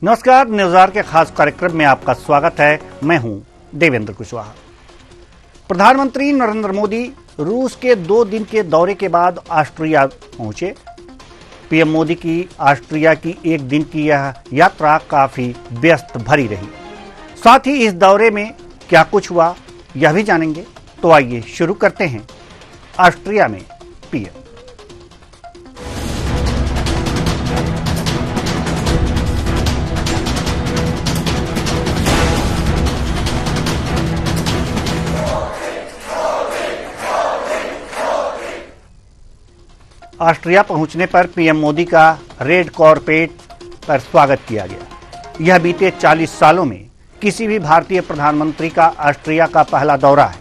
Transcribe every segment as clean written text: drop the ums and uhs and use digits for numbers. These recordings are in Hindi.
नमस्कार, न्यूज़आवर के खास कार्यक्रम में आपका स्वागत है। मैं हूं देवेंद्र कुशवाहा। प्रधानमंत्री नरेंद्र मोदी रूस के 2 दिन के दौरे के बाद ऑस्ट्रिया पहुंचे। पीएम मोदी की ऑस्ट्रिया की 1 दिन की यह यात्रा काफी व्यस्त भरी रही। साथ ही इस दौरे में क्या कुछ हुआ यह भी जानेंगे। तो आइए शुरू करते हैं ऑस्ट्रिया में पीएम। ऑस्ट्रिया पहुंचने पर पीएम मोदी का रेड कार्पेट पर स्वागत किया गया। यह बीते 40 सालों में किसी भी भारतीय प्रधानमंत्री का ऑस्ट्रिया का पहला दौरा है।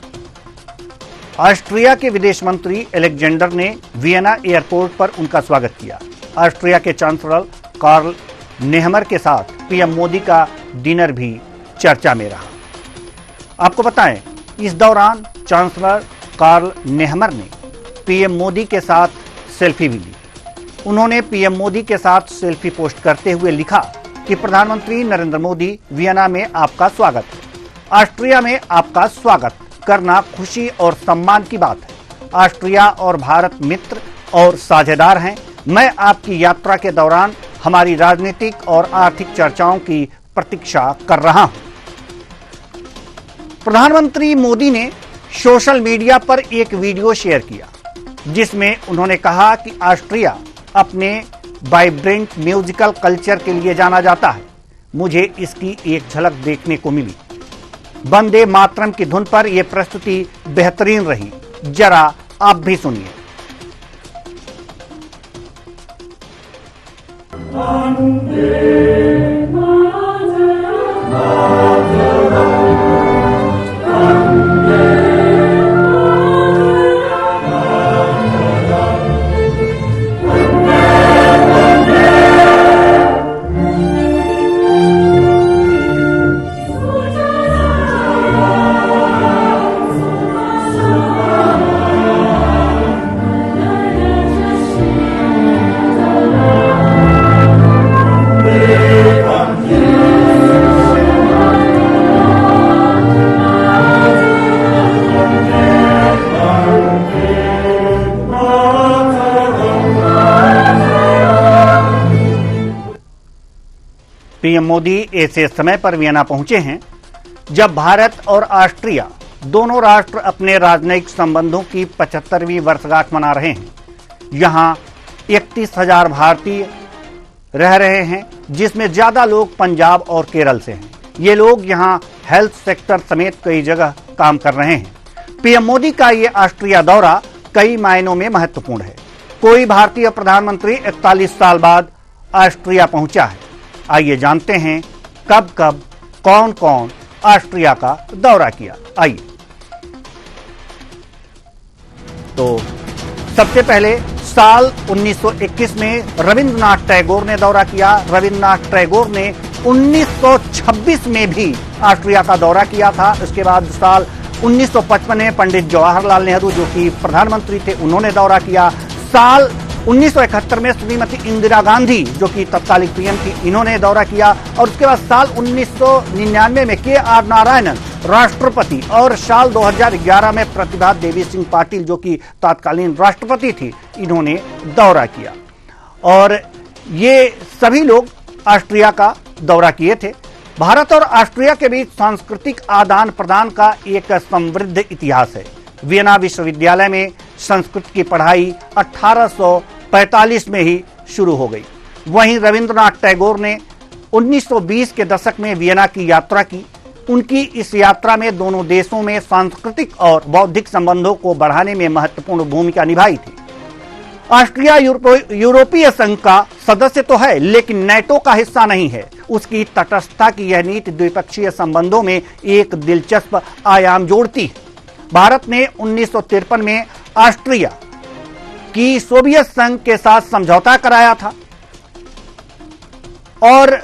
ऑस्ट्रिया के विदेश मंत्री अलेक्जेंडर ने वियना एयरपोर्ट पर उनका स्वागत किया। ऑस्ट्रिया के चांसलर कार्ल नेहमर के साथ पीएम मोदी का डिनर भी चर्चा में रहा। आपको बताएं, इस दौरान चांसलर कार्ल नेहमर ने पीएम मोदी के साथ सेल्फी भी ली। उन्होंने पीएम मोदी के साथ सेल्फी पोस्ट करते हुए लिखा कि प्रधानमंत्री नरेंद्र मोदी, वियना में आपका स्वागत है। ऑस्ट्रिया में आपका स्वागत करना खुशी और सम्मान की बात है। ऑस्ट्रिया और भारत मित्र और साझेदार हैं। मैं आपकी यात्रा के दौरान हमारी राजनीतिक और आर्थिक चर्चाओं की प्रतीक्षा कर रहा हूं। प्रधानमंत्री मोदी ने सोशल मीडिया पर एक वीडियो शेयर किया जिसमें उन्होंने कहा कि ऑस्ट्रिया अपने वाइब्रेंट म्यूजिकल कल्चर के लिए जाना जाता है। मुझे इसकी एक झलक देखने को मिली। वंदे मातरम की धुन पर यह प्रस्तुति बेहतरीन रही। जरा आप भी सुनिए। पीएम मोदी ऐसे समय पर वियना पहुंचे हैं जब भारत और ऑस्ट्रिया दोनों राष्ट्र अपने राजनयिक संबंधों की 75वीं वर्षगांठ मना रहे हैं। यहां 31,000 भारतीय रह रहे हैं, जिसमें ज्यादा लोग पंजाब और केरल से हैं। ये लोग यहां हेल्थ सेक्टर समेत कई जगह काम कर रहे हैं। पीएम मोदी का ये ऑस्ट्रिया दौरा कई मायनों में महत्वपूर्ण है। कोई भारतीय प्रधानमंत्री 41 साल बाद ऑस्ट्रिया पहुंचा है। आइए जानते हैं कब कब कौन कौन ऑस्ट्रिया का दौरा किया। आइए, तो सबसे पहले साल 1921 में रविंद्रनाथ टैगोर ने दौरा किया। रविंद्रनाथ टैगोर ने 1926 में भी ऑस्ट्रिया का दौरा किया था। उसके बाद साल 1955 में पंडित जवाहरलाल नेहरू, जो कि प्रधानमंत्री थे, उन्होंने दौरा किया। साल 1971 में श्रीमती इंदिरा गांधी, जो कि तत्कालीन पीएम थी, इन्होंने दौरा किया। और उसके बाद साल 1999 में के.आर. नारायणन राष्ट्रपति, और साल 2011 में प्रतिभा देवी सिंह पाटिल, जो कि तत्कालीन राष्ट्रपति थी, इन्होंने दौरा किया। और ये सभी लोग ऑस्ट्रिया का दौरा किए थे। भारत और ऑस्ट्रिया के बीच सांस्कृतिक आदान प्रदान का एक समृद्ध इतिहास है। वियना विश्वविद्यालय में संस्कृत की पढ़ाई 1845 में ही शुरू हो गई। वहीं रविंद्रनाथ टैगोर ने 1920 के दशक में वियना की यात्रा की। उनकी इस यात्रा में दोनों देशों में सांस्कृतिक और बौद्धिक संबंधों को बढ़ाने में महत्वपूर्ण भूमिका निभाई थी। ऑस्ट्रिया यूरोपीय संघ का सदस्य तो है, लेकिन नेटो का हिस्सा नहीं है। उसकी तटस्थता की यह नीति द्विपक्षीय संबंधों में एक दिलचस्प आयाम जोड़ती है। भारत ने 1953 में ऑस्ट्रिया की सोवियत संघ के साथ समझौता कराया था और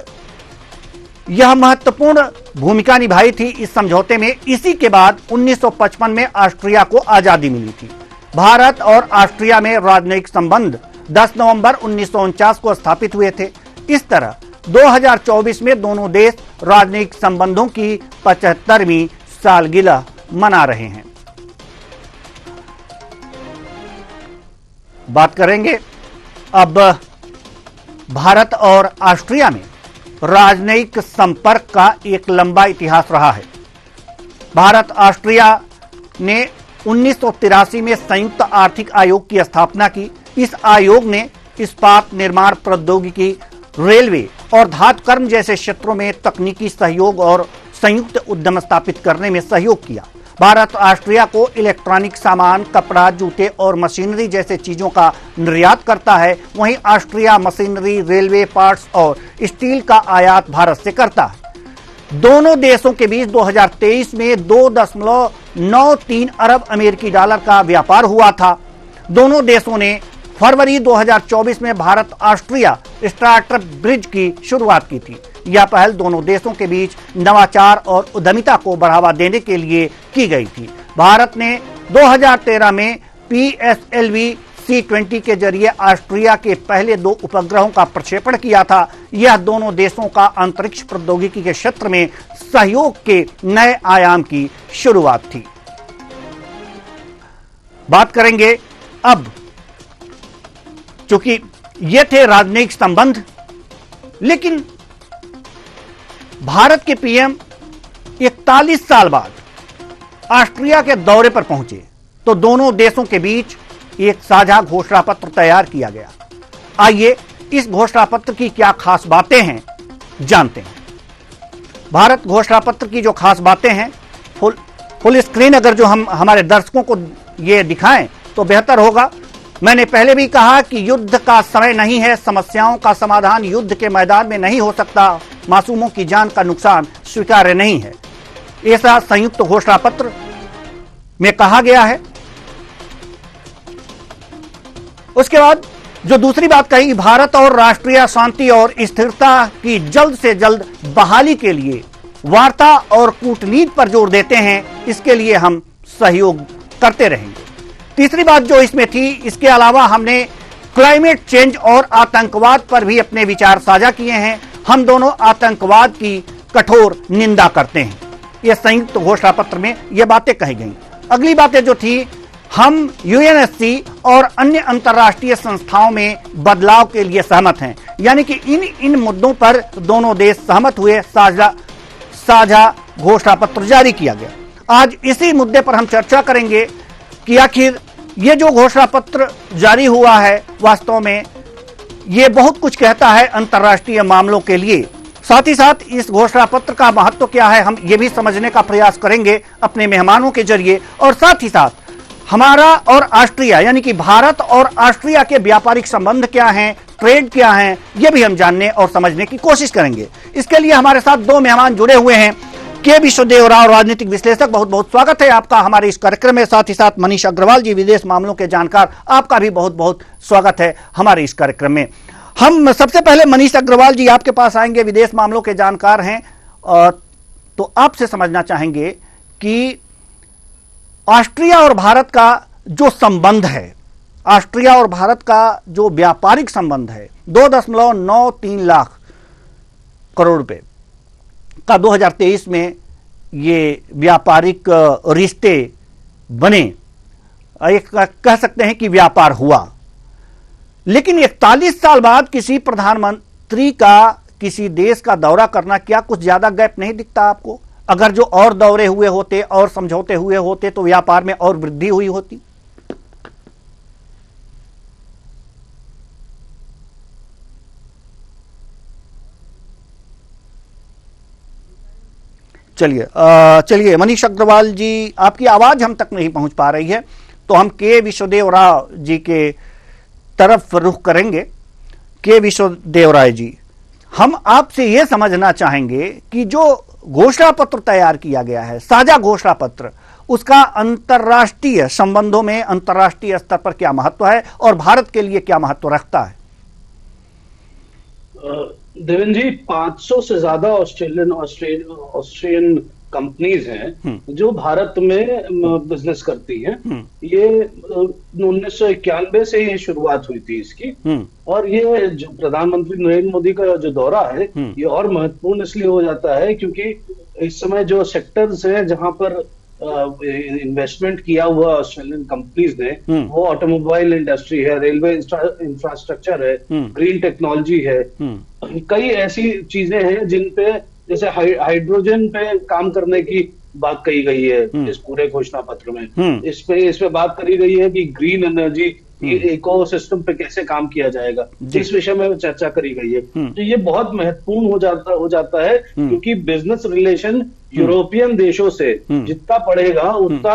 यह महत्वपूर्ण भूमिका निभाई थी इस समझौते में। इसी के बाद 1955 में ऑस्ट्रिया को आजादी मिली थी। भारत और ऑस्ट्रिया में राजनयिक संबंध 10 नवंबर 1949 को स्थापित हुए थे। इस तरह 2024 में दोनों देश राजनयिक संबंधों की 75वीं सालगिरह मना रहे हैं। बात करेंगे अब भारत और ऑस्ट्रिया में राजनयिक संपर्क का एक लंबा इतिहास रहा है। भारत ऑस्ट्रिया ने 1983 में संयुक्त आर्थिक आयोग की स्थापना की। इस आयोग ने इस्पात निर्माण प्रौद्योगिकी, रेलवे और धातु कर्म जैसे क्षेत्रों में तकनीकी सहयोग और संयुक्त उद्यम स्थापित करने में सहयोग किया। भारत ऑस्ट्रिया को इलेक्ट्रॉनिक सामान, कपड़ा, जूते और मशीनरी जैसे चीजों का निर्यात करता है। वहीं ऑस्ट्रिया मशीनरी, रेलवे पार्ट्स और स्टील का आयात भारत से करता है। दोनों देशों के बीच 2023 में 2.93 अरब अमेरिकी डॉलर का व्यापार हुआ था। दोनों देशों ने फरवरी 2024 में भारत ऑस्ट्रिया स्टार्टअप ब्रिज की शुरुआत की थी। यह पहल दोनों देशों के बीच नवाचार और उद्यमिता को बढ़ावा देने के लिए की गई थी। भारत ने 2013 में PSLV C-20 के जरिए ऑस्ट्रिया के पहले 2 उपग्रहों का प्रक्षेपण किया था। यह दोनों देशों का अंतरिक्ष प्रौद्योगिकी के क्षेत्र में सहयोग के नए आयाम की शुरुआत थी। बात करेंगे अब, चूंकि ये थे राजनयिक संबंध, लेकिन भारत के पीएम 41 साल बाद ऑस्ट्रिया के दौरे पर पहुंचे तो दोनों देशों के बीच एक साझा घोषणा पत्र तैयार किया गया। आइए इस घोषणा पत्र की क्या खास बातें हैं जानते हैं। भारत घोषणा पत्र की जो खास बातें हैं, फुल स्क्रीन अगर जो हम हमारे दर्शकों को ये दिखाएं तो बेहतर होगा। मैंने पहले भी कहा कि युद्ध का समय नहीं है, समस्याओं का समाधान युद्ध के मैदान में नहीं हो सकता, मासूमों की जान का नुकसान स्वीकार्य नहीं है, ऐसा संयुक्त घोषणा पत्र में कहा गया है। उसके बाद जो दूसरी बात कही, भारत और राष्ट्रीय शांति और स्थिरता की जल्द से जल्द बहाली के लिए वार्ता और कूटनीति पर जोर देते हैं, इसके लिए हम सहयोग करते रहेंगे। तीसरी बात जो इसमें थी, इसके अलावा हमने क्लाइमेट चेंज और आतंकवाद पर भी अपने विचार साझा किए हैं। हम दोनों आतंकवाद की कठोर निंदा करते हैं। यह संयुक्त घोषणा पत्र में यह बातें कही गई। अगली बातें जो थी, हम UNSC और अन्य अंतर्राष्ट्रीय संस्थाओं में बदलाव के लिए सहमत हैं, यानी कि इन मुद्दों पर दोनों देश सहमत हुए, साझा घोषणा पत्र जारी किया गया। आज इसी मुद्दे पर हम चर्चा करेंगे कि आखिर ये जो घोषणा पत्र जारी हुआ है, वास्तव में ये बहुत कुछ कहता है अंतर्राष्ट्रीय मामलों के लिए। साथ ही साथ इस घोषणा पत्र का महत्व क्या है, हम ये भी समझने का प्रयास करेंगे अपने मेहमानों के जरिए। और साथ ही साथ हमारा और ऑस्ट्रिया, यानी कि भारत और ऑस्ट्रिया के व्यापारिक संबंध क्या हैं, ट्रेड क्या हैं, ये भी हम जानने और समझने की कोशिश करेंगे। इसके लिए हमारे साथ 2 मेहमान जुड़े हुए हैं। के विश्वदेव राव, राजनीतिक विश्लेषक, बहुत बहुत स्वागत है आपका हमारे इस कार्यक्रम में। साथ ही साथ मनीष अग्रवाल जी, विदेश मामलों के जानकार, आपका भी बहुत बहुत स्वागत है हमारे इस कार्यक्रम में। हम सबसे पहले मनीष अग्रवाल जी आपके पास आएंगे, विदेश मामलों के जानकार हैं, तो आपसे समझना चाहेंगे कि ऑस्ट्रिया और भारत का जो संबंध है, ऑस्ट्रिया और भारत का जो व्यापारिक संबंध है, 2.93 लाख करोड़ रुपए का 2023 में ये व्यापारिक रिश्ते बने, एक कह सकते हैं कि व्यापार हुआ। लेकिन 41 साल बाद किसी प्रधानमंत्री का किसी देश का दौरा करना, क्या कुछ ज्यादा गैप नहीं दिखता आपको? अगर जो और दौरे हुए होते और समझौते हुए होते तो व्यापार में और वृद्धि हुई होती। चलिए मनीष अग्रवाल जी, आपकी आवाज हम तक नहीं पहुंच पा रही है, तो हम के विश्वदेव राव जी के तरफ रुख करेंगे। के विश्वदेव राय जी, हम आपसे यह समझना चाहेंगे कि जो घोषणा पत्र तैयार किया गया है, साझा घोषणा पत्र, उसका अंतर्राष्ट्रीय संबंधों में अंतर्राष्ट्रीय स्तर पर क्या महत्व है और भारत के लिए क्या महत्व रखता है? देवेंद्र जी, 500 से ज्यादा ऑस्ट्रियन कंपनीज हैं जो भारत में बिजनेस करती हैं। ये 1991 से ये शुरुआत हुई थी इसकी। और ये जो प्रधानमंत्री नरेंद्र मोदी का जो दौरा है ये और महत्वपूर्ण इसलिए हो जाता है क्योंकि इस समय जो सेक्टर्स हैं जहां पर इन्वेस्टमेंट किया हुआ ऑस्ट्रेलियन कंपनीज ने वो ऑटोमोबाइल इंडस्ट्री है, रेलवे इंफ्रास्ट्रक्चर है, ग्रीन टेक्नोलॉजी है, कई ऐसी चीजें हैं जिन पे जैसे हाइड्रोजन पे काम करने की बात कही गई है इस पूरे घोषणा पत्र में। इस पे बात करी गई है कि ग्रीन एनर्जी इकोसिस्टम पे कैसे काम किया जाएगा, इस विषय में चर्चा करी गई है। तो ये बहुत महत्वपूर्ण हो जाता है क्योंकि बिजनेस रिलेशन यूरोपियन देशों से जितना बढ़ेगा उतना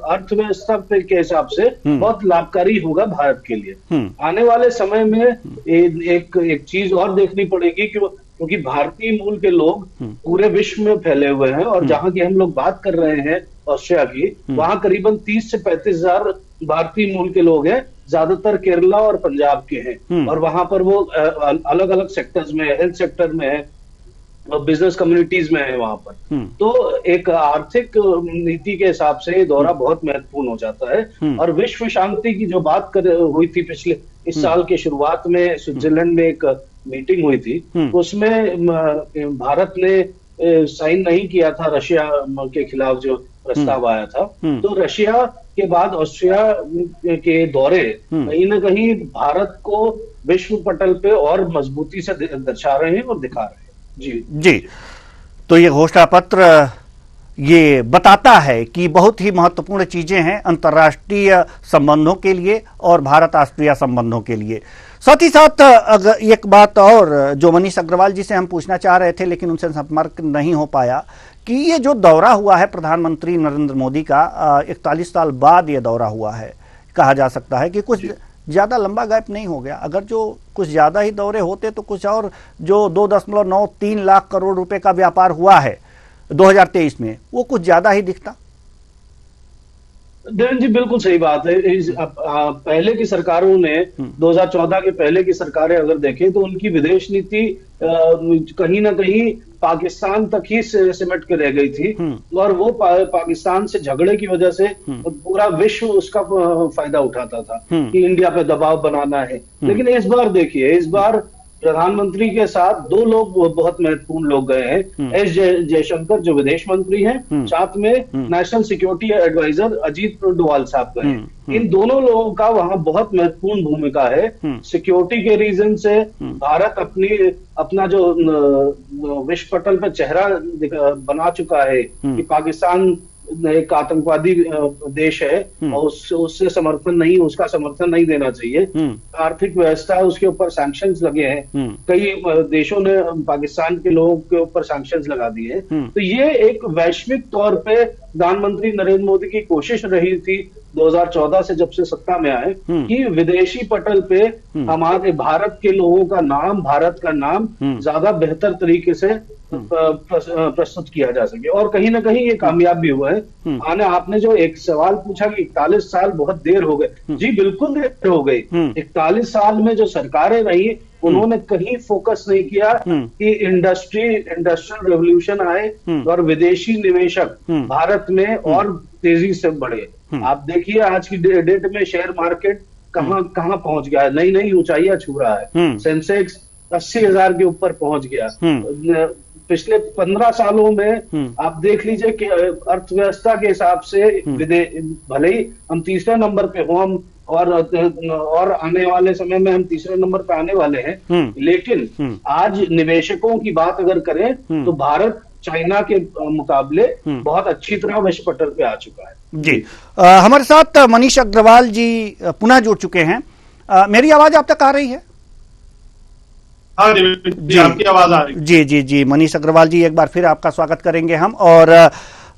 अर्थव्यवस्था के हिसाब से बहुत लाभकारी होगा भारत के लिए। आने वाले समय में एक चीज और देखनी पड़ेगी क्योंकि भारतीय मूल के लोग पूरे विश्व में फैले हुए हैं और जहां की हम लोग बात कर रहे हैं ऑस्ट्रिया की, वहां करीबन 30 से 35 हजार भारतीय मूल के लोग हैं, ज्यादातर केरला और पंजाब के हैं। और वहां पर वो अलग अलग सेक्टर्स में, हेल्थ सेक्टर में है, बिजनेस कम्युनिटीज में है वहां पर। तो एक आर्थिक नीति के हिसाब से ये दौरा बहुत महत्वपूर्ण हो जाता है। और विश्व शांति की जो बात हुई थी पिछले इस साल के शुरुआत में स्विट्जरलैंड में एक मीटिंग हुई थी, उसमें भारत ने साइन नहीं किया था रशिया के खिलाफ जो प्रस्ताव आया था। तो रशिया के बाद ऑस्ट्रिया के दौरे कहीं ना कहीं भारत को विश्व पटल पे और मजबूती से दर्शा रहे हैं और दिखा रहे हैं। जी, तो ये घोषणा पत्र ये बताता है कि बहुत ही महत्वपूर्ण चीजें हैं अंतर्राष्ट्रीय संबंधों के लिए और भारत ऑस्ट्रिया संबंधों के लिए। साथ ही साथ अगर एक बात और जो मनीष अग्रवाल जी से हम पूछना चाह रहे थे लेकिन उनसे संपर्क नहीं हो पाया कि ये जो दौरा हुआ है प्रधानमंत्री नरेंद्र मोदी का 41 साल बाद ये दौरा हुआ है, कहा जा सकता है कि कुछ ज्यादा लंबा गैप नहीं हो गया। अगर जो कुछ ज्यादा ही दौरे होते तो कुछ और जो 2.93 लाख करोड़ रुपए का व्यापार हुआ है 2023 में वो कुछ ज्यादा ही दिखता। देवेंद्र जी बिल्कुल सही बात है। पहले की सरकारों ने 2014 के पहले की सरकारें अगर देखें तो उनकी विदेश नीति कहीं ना कहीं पाकिस्तान तक ही सिमट के रह गई थी और वो पाकिस्तान से झगड़े की वजह से पूरा विश्व उसका फायदा उठाता था कि इंडिया पे दबाव बनाना है। लेकिन इस बार देखिए, इस बार प्रधानमंत्री के साथ दो लोग बहुत महत्वपूर्ण लोग गए हैं। एस जयशंकर जो विदेश मंत्री हैं, साथ में national security adviser Ajit Doval साहब गए। इन दोनों लोगों का वहां बहुत महत्वपूर्ण भूमिका है। सिक्योरिटी के रीजन से भारत अपना जो विश्व पटल पर चेहरा बना चुका है कि पाकिस्तान एक आतंकवादी देश है और उसका समर्थन नहीं देना चाहिए। आर्थिक व्यवस्था उसके ऊपर सैंक्शंस लगे हैं, कई देशों ने पाकिस्तान के लोगों के ऊपर सैंक्शंस लगा दिए हैं। तो ये एक वैश्विक तौर पे प्रधानमंत्री नरेंद्र मोदी की कोशिश रही थी 2014 से जब से सत्ता में आए कि विदेशी पटल पे हमारे भारत के लोगों का नाम, भारत का नाम ज्यादा बेहतर तरीके से प्रस्तुत किया जा सके। और कहीं ना कहीं ये कामयाब भी हुआ है। आपने जो एक सवाल पूछा कि 41 साल बहुत देर हो गए, जी बिल्कुल देर हो गई। 41 साल में जो सरकारें रही उन्होंने कहीं फोकस नहीं किया कि इंडस्ट्रियल रेवोल्यूशन आए और विदेशी निवेशक भारत में और तेजी से बढ़े। आप देखिए आज की डेट में शेयर मार्केट कहां पहुंच गया है, नई नई ऊंचाइयां छू रहा है। सेंसेक्स 80,000 के ऊपर पहुंच गया। पिछले 15 सालों में आप देख लीजिए कि अर्थव्यवस्था के हिसाब से भले ही हम तीसरे नंबर पे हो, हम और आने वाले समय में हम तीसरे नंबर पे आने वाले हैं, लेकिन आज निवेशकों की बात अगर करें तो भारत चाइना के मुकाबले बहुत अच्छी तरह विश्व पटल पे आ चुका है। जी, हमारे साथ मनीष अग्रवाल जी पुनः जुड़ चुके हैं। मेरी आवाज आप तक आ रही है? हाँ जी, आपकी आवाज आ रही। जी, मनीष अग्रवाल जी एक बार फिर आपका स्वागत करेंगे हम, और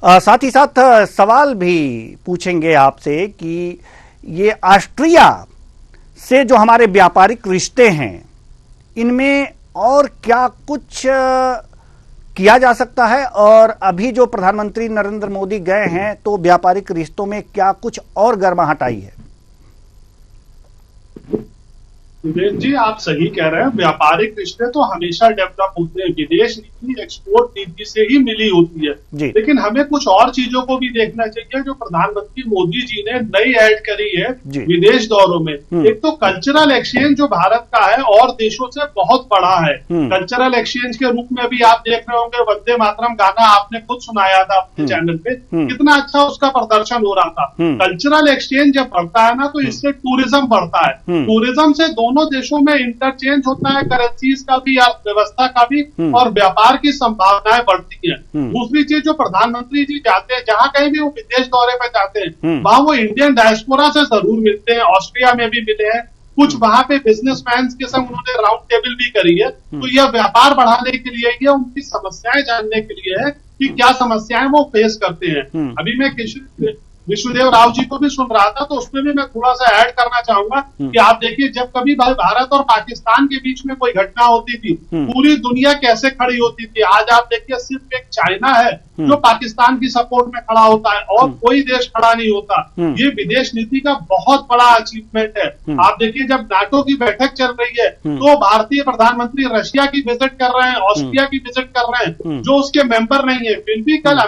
साथ ही साथ सवाल भी पूछेंगे आपसे कि ये ऑस्ट्रिया से जो हमारे व्यापारिक रिश्ते हैं इनमें और क्या कुछ किया जा सकता है, और अभी जो प्रधानमंत्री नरेंद्र मोदी गए हैं तो व्यापारिक रिश्तों में क्या कुछ और गर्माहट आई है? विवेक जी, आप सही कह रहे हैं। व्यापारिक रिश्ते तो हमेशा डेवलप होते हैं, विदेश नीति एक्सपोर्ट नीति से ही मिली होती है। लेकिन हमें कुछ और चीजों को भी देखना चाहिए जो प्रधानमंत्री मोदी जी ने नई ऐड करी है विदेश दौरों में। एक तो कल्चरल एक्सचेंज जो भारत का है और देशों से बहुत बड़ा है। कल्चरल एक्सचेंज के रूप में भी आप देख रहे होंगे, वंदे मातरम गाना आपने खुद सुनाया था अपने चैनल पे, कितना अच्छा उसका प्रदर्शन हो रहा था। कल्चरल एक्सचेंज जब बढ़ता है ना तो इससे टूरिज्म बढ़ता है। टूरिज्म से दोनों देशों में इंटरचेंज होता है, करेंसीज का भी, अर्थव्यवस्था का भी, और व्यापार की संभावनाएं बढ़ती हैं। दूसरी चीज, जो प्रधानमंत्री जी जाते हैं, जहां कहीं भी वो विदेश दौरे पे जाते हैं, वहां वो इंडियन डायस्पोरा से जरूर मिलते हैं। ऑस्ट्रिया में भी मिले हैं, कुछ वहां पे बिजनेसमैन के संग उन्होंने राउंड टेबल भी करी है। तो यह व्यापार बढ़ाने के लिए, यह उनकी समस्याएं जानने के लिए है कि क्या समस्याएं वो फेस करते हैं। अभी मैं विश्वदेव राव जी को भी सुन रहा था, तो उसमें भी मैं थोड़ा सा ऐड करना चाहूंगा कि आप देखिए, जब कभी भारत और पाकिस्तान के बीच में कोई घटना होती थी, पूरी दुनिया कैसे खड़ी होती थी। आज आप देखिए, सिर्फ एक चाइना है जो पाकिस्तान की सपोर्ट में खड़ा होता है और कोई देश खड़ा नहीं होता। ये विदेश नीति का बहुत बड़ा अचीवमेंट है। आप देखिए, जब नाटो की बैठक चल रही है तो भारतीय प्रधानमंत्री रशिया की विजिट कर रहे हैं, ऑस्ट्रिया की विजिट कर रहे हैं, जो उसके मेंबर नहीं है। फिर भी कल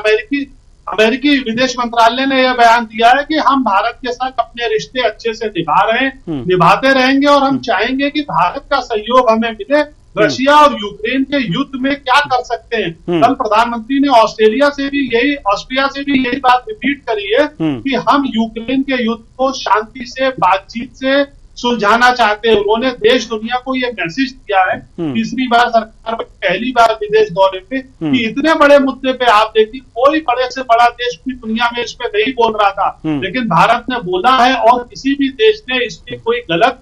अमेरिकी विदेश मंत्रालय ने यह बयान दिया है कि हम भारत के साथ अपने रिश्ते अच्छे से निभा रहे हैं, निभाते रहेंगे, और हम चाहेंगे कि भारत का सहयोग हमें मिले। रशिया और यूक्रेन के युद्ध में क्या कर सकते हैं। कल प्रधानमंत्री ने ऑस्ट्रिया से भी यही बात रिपीट करी है कि हम यूक्रेन के युद्ध को शांति से, बातचीत से सुलझाना चाहते हैं। उन्होंने देश दुनिया को ये मैसेज दिया है, तीसरी बार सरकार में, पहली बार विदेश दौरे पे, कि इतने बड़े मुद्दे पे आप देखिए, कोई बड़े से बड़ा देश भी दुनिया में इस पे नहीं बोल रहा था, लेकिन भारत ने बोला है और किसी भी देश ने इस पे कोई गलत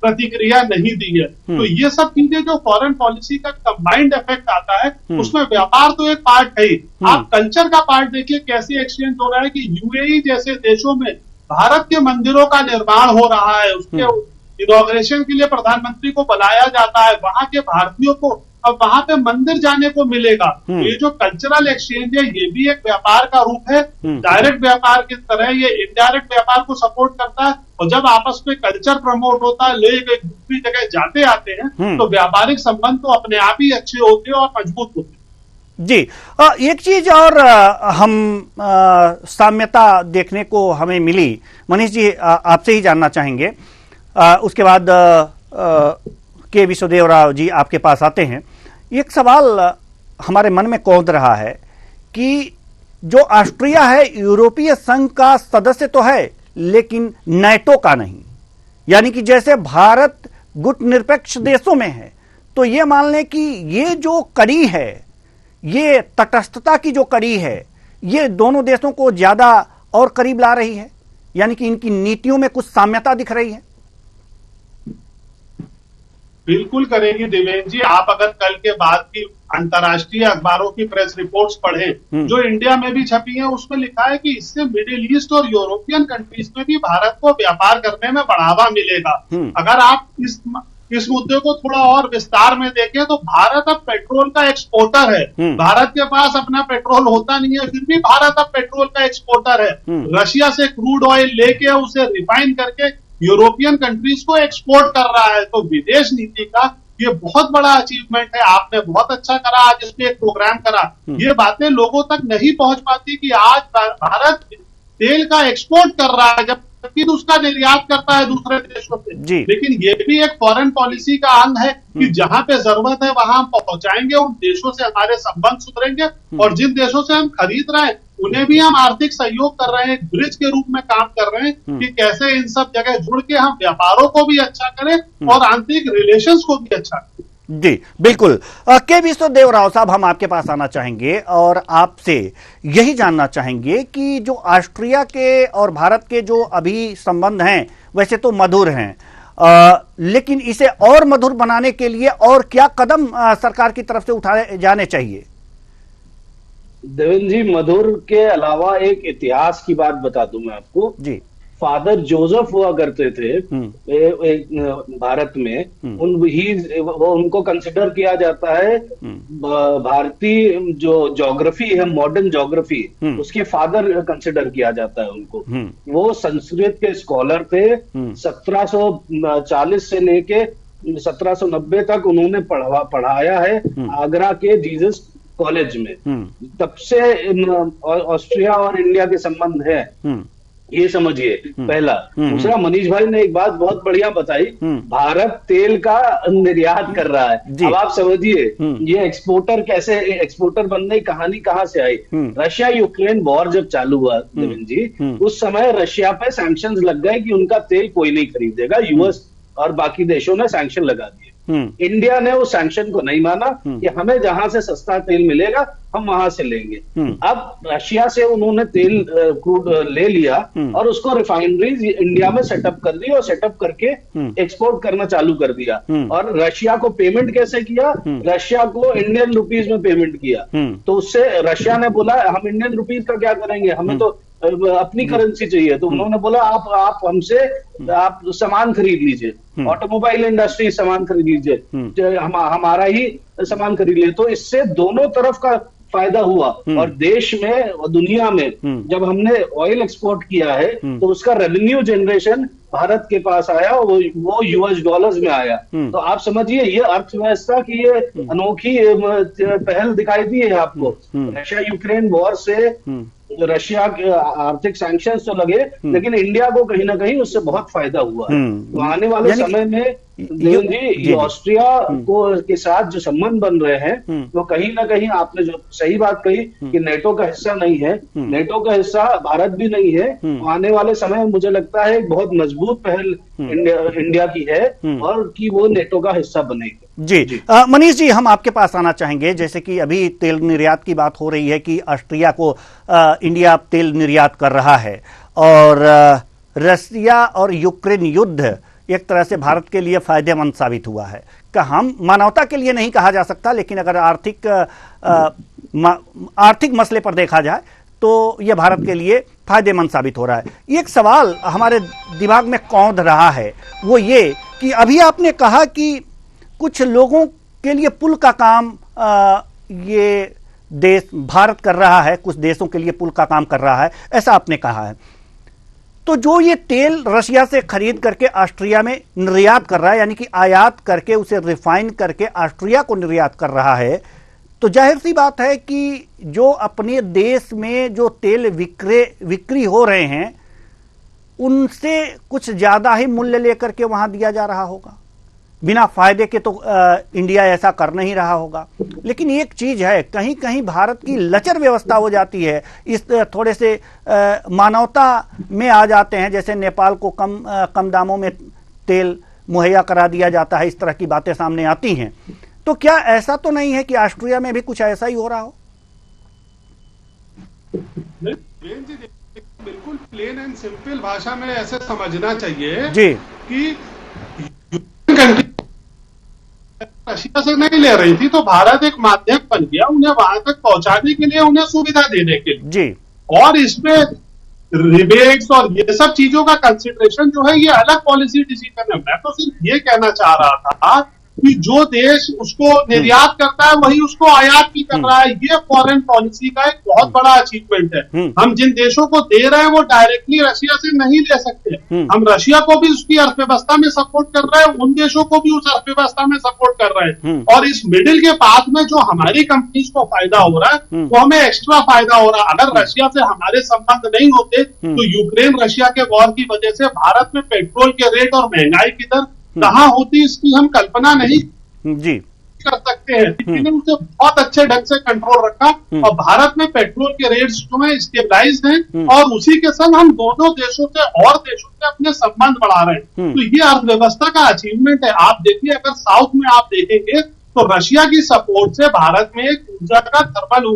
प्रतिक्रिया नहीं दी है। तो ये सब चीजें जो फॉरेन पॉलिसी का कंबाइंड इफेक्ट आता है, उसमें व्यापार तो एक पार्ट है ही। आप कल्चर का पार्ट देखिए, कैसे एक्सचेंज हो रहा है कि यूएई जैसे देशों में भारत के मंदिरों का निर्माण हो रहा है, उसके इनॉग्रेशन के लिए प्रधानमंत्री को बुलाया जाता है। वहां के भारतीयों को अब वहां पे मंदिर जाने को मिलेगा। तो ये जो कल्चरल एक्सचेंज है, ये भी एक व्यापार का रूप है। डायरेक्ट व्यापार की तरह ये इनडायरेक्ट व्यापार को सपोर्ट करता है, और जब आपस में कल्चर प्रमोट होता है, लोग एक दूसरी जगह जाते आते हैं, तो व्यापारिक संबंध तो अपने आप ही अच्छे होते हैं और मजबूत होते हैं। जी, एक चीज और हम साम्यता देखने को हमें मिली, मनीष जी आपसे ही जानना चाहेंगे, उसके बाद के विश्वदेव राव जी आपके पास आते हैं। एक सवाल हमारे मन में कौंध रहा है कि जो ऑस्ट्रिया है, यूरोपीय संघ का सदस्य तो है, लेकिन नाटो का नहीं। यानी कि जैसे भारत गुटनिरपेक्ष देशों में है, तो ये मान लें कि ये जो कड़ी है, ये तटस्थता की जो कड़ी है, ये दोनों देशों को ज्यादा और करीब ला रही है। यानी कि इनकी नीतियों में कुछ साम्यता दिख रही है। बिल्कुल करेंगे देवेंद्र जी। आप अगर कल के बाद की अंतर्राष्ट्रीय अखबारों की प्रेस रिपोर्ट्स पढ़ें जो इंडिया में भी छपी हैं, उसमें लिखा है कि इससे मिडिल ईस्ट और यूरोपियन कंट्रीज में भी भारत को व्यापार करने में बढ़ावा मिलेगा। अगर आप इस मुद्दे को थोड़ा और विस्तार में देखें तो भारत अब पेट्रोल का एक्सपोर्टर है। भारत के पास अपना पेट्रोल होता नहीं है, फिर भी भारत अब पेट्रोल का एक्सपोर्टर है। रशिया से क्रूड ऑयल लेके उसे रिफाइन करके यूरोपियन कंट्रीज को एक्सपोर्ट कर रहा है। तो विदेश नीति का ये बहुत बड़ा अचीवमेंट है। आपने बहुत अच्छा करा आज इस पे एक प्रोग्राम करा। ये बातें लोगों तक नहीं पहुंच पाती कि आज भारत तेल का एक्सपोर्ट कर रहा है, जबकि उसका निर्यात करता है दूसरे देशों से। लेकिन ये भी एक फॉरेन पॉलिसी का अंग है कि जहां पे जरूरत है वहां हम पहुंचाएंगे, उन देशों से हमारे संबंध सुधरेंगे, और जिन देशों से हम खरीद रहे हैं उन्हें भी हम आर्थिक सहयोग कर रहे हैं, एक ब्रिज के रूप में काम कर रहे हैं कि कैसे इन सब जगह जुड़ के हम व्यापारों को भी अच्छा करें और आंतरिक रिलेशंस को भी अच्छा करें। जी बिल्कुल। के विश्वदेव राव साहब, हम आपके पास आना चाहेंगे और आपसे यही जानना चाहेंगे कि जो ऑस्ट्रिया के और भारत के जो अभी संबंध हैं, वैसे तो मधुर हैं, लेकिन इसे और मधुर बनाने के लिए और क्या कदम सरकार की तरफ से उठाए जाने चाहिए? देवेंद्र जी, मधुर के अलावा एक इतिहास की बात बता दूं मैं आपको जी। फादर जोसेफ हुआ करते थे भारत में, उनको कंसिडर किया जाता है भारतीय जो ज्योग्राफी है, मॉडर्न ज्योग्राफी, उसके फादर कंसिडर किया जाता है उनको। वो संस्कृत के स्कॉलर थे। 1740 से लेके 1790 तक उन्होंने पढ़ाया है आगरा के जीसस कॉलेज में। तब से ऑस्ट्रिया और इंडिया के संबंध है, ये समझिए पहला। दूसरा, मनीष भाई ने एक बात बहुत बढ़िया बताई, भारत तेल का निर्यात कर रहा है। अब आप समझिए ये एक्सपोर्टर बनने की कहानी कहाँ से आई। रशिया यूक्रेन वॉर जब चालू हुआ देवेंद्र जी, उस समय रशिया पे सैंक्शंस लग गए कि उनका तेल कोई नहीं खरीदेगा। यूएस और बाकी देशों ने सैंक्शन लगा दिए। इंडिया ने उस सैंक्शन को नहीं माना कि हमें जहां से सस्ता तेल मिलेगा हम वहां से लेंगे। अब रशिया से उन्होंने तेल क्रूड ले लिया और उसको रिफाइनरीज इंडिया में सेटअप कर दी और सेटअप करके एक्सपोर्ट करना चालू कर दिया। और रशिया को पेमेंट कैसे किया? रशिया को इंडियन रुपीज में पेमेंट किया। तो उससे रशिया ने बोला हम इंडियन रुपीज का क्या करेंगे, हमें तो अपनी करेंसी चाहिए। तो उन्होंने बोला आप हमसे आप सामान खरीद लीजिए, ऑटोमोबाइल इंडस्ट्री सामान खरीद लीजिए, हमारा ही सामान खरीद लीजिए। तो इससे दोनों तरफ का फायदा हुआ। और देश में और दुनिया में जब हमने ऑयल एक्सपोर्ट किया है तो उसका रेवेन्यू जनरेशन भारत के पास आया, वो यूएस डॉलर्स में आया। तो आप समझिए ये अर्थव्यवस्था की ये अनोखी पहल दिखाई दी है आपको। रशिया यूक्रेन वॉर से रशिया के आर्थिक सैंक्शंस तो लगे, लेकिन इंडिया को कहीं ना कहीं उससे बहुत फायदा हुआ है। तो आने वाले समय में ये ऑस्ट्रिया के साथ जो संबंध बन रहे हैं वो कहीं ना कहीं, आपने जो सही बात कही कि नेटो का हिस्सा नहीं है, नेटो का हिस्सा भारत भी नहीं है। आने वाले समय में मुझे लगता है एक बहुत मजबूत पहल इंडिया की है और कि वो नेटो का हिस्सा बनेगी। जी मनीष जी, हम आपके पास आना चाहेंगे। जैसे कि अभी तेल निर्यात की बात हो रही है कि ऑस्ट्रिया को इंडिया तेल निर्यात कर रहा है, और रशिया और यूक्रेन युद्ध एक तरह से भारत के लिए फायदेमंद साबित हुआ है। हम मानवता के लिए नहीं कहा जा सकता, लेकिन अगर आर्थिक मसले पर देखा जाए तो यह भारत के लिए फायदेमंद साबित हो रहा है। एक सवाल हमारे दिमाग में कौंध रहा है, वो ये कि अभी आपने कहा कि कुछ लोगों के लिए पुल का काम ये देश भारत कर रहा है, कुछ देशों के लिए पुल का काम कर रहा है, ऐसा आपने कहा है। तो जो ये तेल रशिया से खरीद करके ऑस्ट्रिया में निर्यात कर रहा है, यानी कि आयात करके उसे रिफाइन करके ऑस्ट्रिया को निर्यात कर रहा है, तो जाहिर सी बात है कि जो अपने देश में जो तेल बिक्री हो रहे हैं उनसे कुछ ज्यादा ही मूल्य लेकर के वहां दिया जा रहा होगा। बिना फायदे के तो इंडिया ऐसा कर नहीं रहा होगा। लेकिन एक चीज है, कहीं कहीं भारत की लचर व्यवस्था हो जाती है, इस थोड़े से मानवता में आ जाते हैं। जैसे नेपाल को कम दामों में तेल मुहैया करा दिया जाता है, इस तरह की बातें सामने आती हैं। तो क्या ऐसा तो नहीं है कि ऑस्ट्रिया में भी कुछ ऐसा ही हो रहा हो? बिल्कुल प्लेन एंड सिंपल भाषा में ऐसे समझना चाहिए जी कि रशिया से नहीं ले रही थी तो भारत एक माध्यम बन गया उन्हें वहां तक पहुंचाने के लिए, उन्हें सुविधा देने के लिए जी। और इसमें रिबेट्स और ये सब चीजों का कंसिडरेशन जो है ये अलग पॉलिसी डिसीजन है। मैं तो सिर्फ ये कहना चाह रहा था कि जो देश उसको निर्यात करता है वही उसको आयात भी कर रहा है। ये फॉरेन पॉलिसी का एक बहुत बड़ा अचीवमेंट है। हम जिन देशों को दे रहे हैं वो डायरेक्टली रशिया से नहीं ले सकते। हम रशिया को भी उसकी अर्थव्यवस्था में सपोर्ट कर रहे हैं, उन देशों को भी उस अर्थव्यवस्था में सपोर्ट कर रहे हैं। और इस मिडिल के पाथ में जो हमारी कंपनीज को फायदा हो रहा है वो हमें एक्स्ट्रा फायदा हो रहा है। अगर रशिया से हमारे संबंध नहीं होते तो यूक्रेन रशिया के वॉर की वजह से भारत में पेट्रोल के रेट और महंगाई की दर कहाँ होती, इसकी हम कल्पना नहीं जी कर सकते हैं। लेकिन उसे बहुत अच्छे ढंग से कंट्रोल रखा और भारत में पेट्रोल के रेट्स जो है स्टेबलाइज्ड हैं और उसी के संग हम दोनों देशों से और देशों से अपने संबंध बढ़ा रहे हैं। तो ये अर्थव्यवस्था का अचीवमेंट है। आप देखिए, अगर साउथ में आप देखेंगे तो रशिया की सपोर्ट से भारत में एक ऊर्जा का थर्मल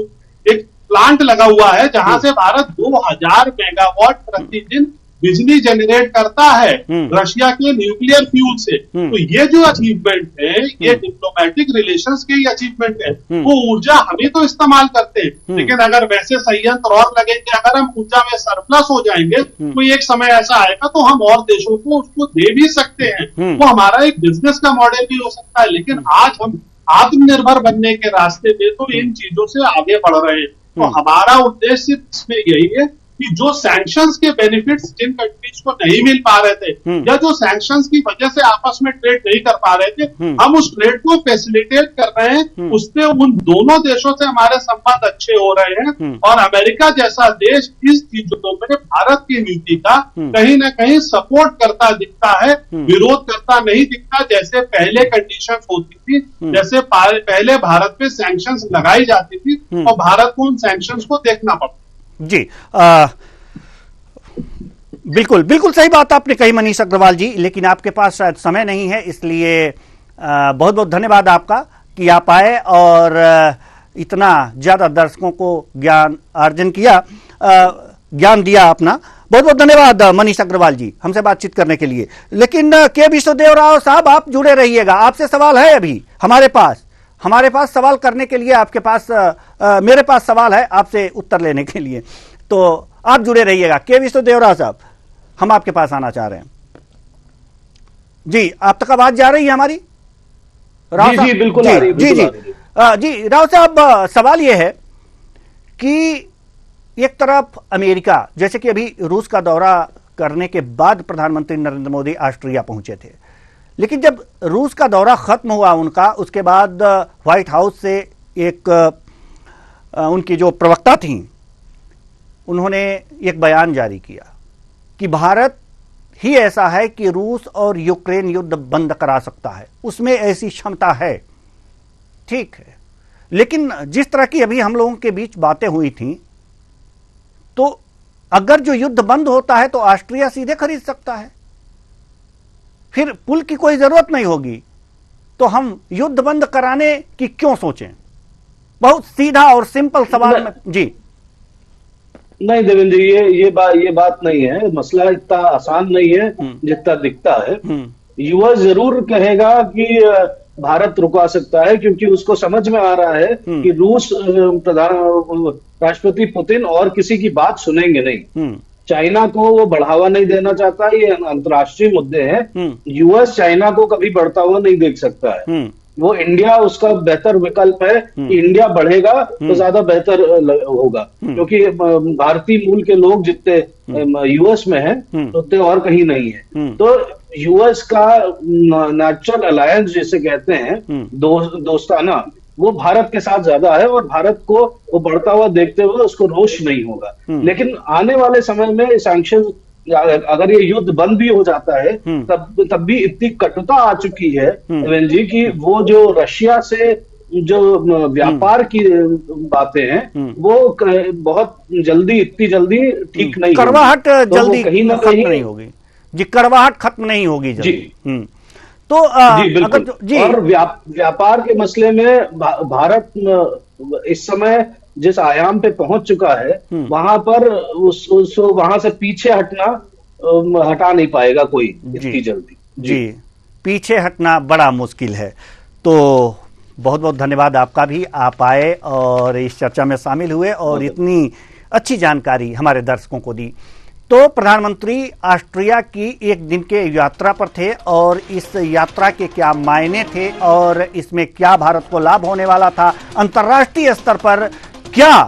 एक प्लांट लगा हुआ है जहां से भारत 2000 मेगावाट प्रतिदिन बिजली जनरेट करता है रशिया के न्यूक्लियर फ्यूल से। तो ये जो अचीवमेंट है, ये डिप्लोमेटिक रिलेशंस के ही अचीवमेंट है। वो ऊर्जा हमें तो इस्तेमाल करते हैं, लेकिन अगर वैसे संयंत्र और लगेंगे, अगर हम ऊर्जा में सरप्लस हो जाएंगे तो एक समय ऐसा आएगा तो हम और देशों को उसको दे भी सकते हैं। वो हमारा एक बिजनेस का मॉडल भी हो सकता है। लेकिन आज हम आत्मनिर्भर बनने के रास्ते में तो इन चीजों से आगे बढ़ रहे हैं। तो हमारा उद्देश्य इसमें यही है कि जो सैंक्शंस के बेनिफिट्स जिन कंट्रीज को नहीं मिल पा रहे थे, या जो सैंक्शंस की वजह से आपस में ट्रेड नहीं कर पा रहे थे, हम उस ट्रेड को फैसिलिटेट कर रहे हैं। उससे उन दोनों देशों से हमारे संबंध अच्छे हो रहे हैं। और अमेरिका जैसा देश इस चीजों में भारत की नीति का कहीं ना कहीं सपोर्ट करता दिखता है, विरोध करता नहीं दिखता। जैसे पहले कंडीशंस होती थी, जैसे पहले भारत पे सैंक्शंस लगाई जाती थी और भारत को उन सैंक्शंस को देखना पड़ता। जी बिल्कुल बिल्कुल सही बात आपने कही मनीष अग्रवाल जी, लेकिन आपके पास शायद समय नहीं है, इसलिए बहुत बहुत धन्यवाद आपका कि आप आए और इतना ज्यादा दर्शकों को ज्ञान अर्जन किया, ज्ञान दिया अपना। बहुत बहुत धन्यवाद मनीष अग्रवाल जी हमसे बातचीत करने के लिए। लेकिन के विश्वदेव राव साहब, आप जुड़े रहिएगा, आपसे सवाल है अभी हमारे पास सवाल करने के लिए, आपके पास मेरे पास सवाल है आपसे उत्तर लेने के लिए, तो आप जुड़े रहिएगा। के विश्वदेवराव साहब, हम आपके पास आना चाह रहे हैं। जी, आप तक आवाज जा रही है हमारी? राव साहब, जी बिल्कुल आ रही है, जी जी राव साहब, सवाल यह है कि एक तरफ अमेरिका, जैसे कि अभी रूस का दौरा करने के बाद प्रधानमंत्री नरेंद्र मोदी ऑस्ट्रिया पहुंचे थे, लेकिन जब रूस का दौरा खत्म हुआ उनका, उसके बाद व्हाइट हाउस से एक उनकी जो प्रवक्ता थी, उन्होंने एक बयान जारी किया कि भारत ही ऐसा है कि रूस और यूक्रेन युद्ध बंद करा सकता है, उसमें ऐसी क्षमता है। ठीक है, लेकिन जिस तरह की अभी हम लोगों के बीच बातें हुई थी, तो अगर जो युद्ध बंद होता है तो ऑस्ट्रिया सीधे खरीद सकता है, फिर पुल की कोई जरूरत नहीं होगी, तो हम युद्ध बंद कराने की क्यों सोचें? बहुत सीधा और सिंपल सवाल में। जी नहीं देवेंद्र जी, ये बात नहीं है। मसला इतना आसान नहीं है जितना दिखता है। यूएस जरूर कहेगा कि भारत रुका सकता है, क्योंकि उसको समझ में आ रहा है कि रूस राष्ट्रपति पुतिन और किसी की बात सुनेंगे नहीं। चाइना को वो बढ़ावा नहीं देना चाहता, ये अंतर्राष्ट्रीय मुद्दे हैं। यूएस चाइना को कभी बढ़ता हुआ नहीं देख सकता है। वो इंडिया उसका बेहतर विकल्प है कि इंडिया बढ़ेगा तो ज्यादा बेहतर होगा, क्योंकि भारतीय मूल के लोग जितने यूएस में हैं उतने और कहीं नहीं है। तो यूएस का नेचुरल अलायंस जिसे कहते हैं, दोस्ताना, वो भारत के साथ ज्यादा है, और भारत को वो बढ़ता हुआ देखते हुए उसको रोष नहीं होगा। लेकिन आने वाले समय में सैंक्शन, अगर ये युद्ध बंद भी हो जाता है, तब भी इतनी कटुता आ चुकी है देवेंद्र जी की वो जो रशिया से जो व्यापार की बातें हैं, वो बहुत जल्दी, इतनी जल्दी ठीक नहीं, कड़वाहट जल्दी कहीं ना कहीं नहीं होगी जी, कड़वाहट खत्म नहीं होगी जल्दी। तो जी बिल्कुल। और व्यापार के मसले में भारत इस समय जिस आयाम पे पहुंच चुका है, वहां पर वहां से पीछे हटा नहीं पाएगा कोई इतनी जल्दी। जी, पीछे हटना बड़ा मुश्किल है। तो बहुत बहुत धन्यवाद आपका भी, आप आए और इस चर्चा में शामिल हुए और इतनी अच्छी जानकारी हमारे दर्शकों को दी। तो प्रधानमंत्री ऑस्ट्रिया की एक दिन के यात्रा पर थे, और इस यात्रा के क्या मायने थे और इसमें क्या भारत को लाभ होने वाला था, अंतर्राष्ट्रीय स्तर पर क्या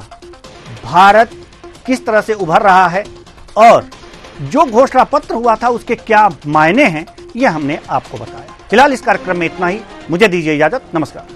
भारत किस तरह से उभर रहा है, और जो घोषणा पत्र हुआ था उसके क्या मायने हैं, यह हमने आपको बताया। फिलहाल इस कार्यक्रम में इतना ही, मुझे दीजिए इजाजत, नमस्कार।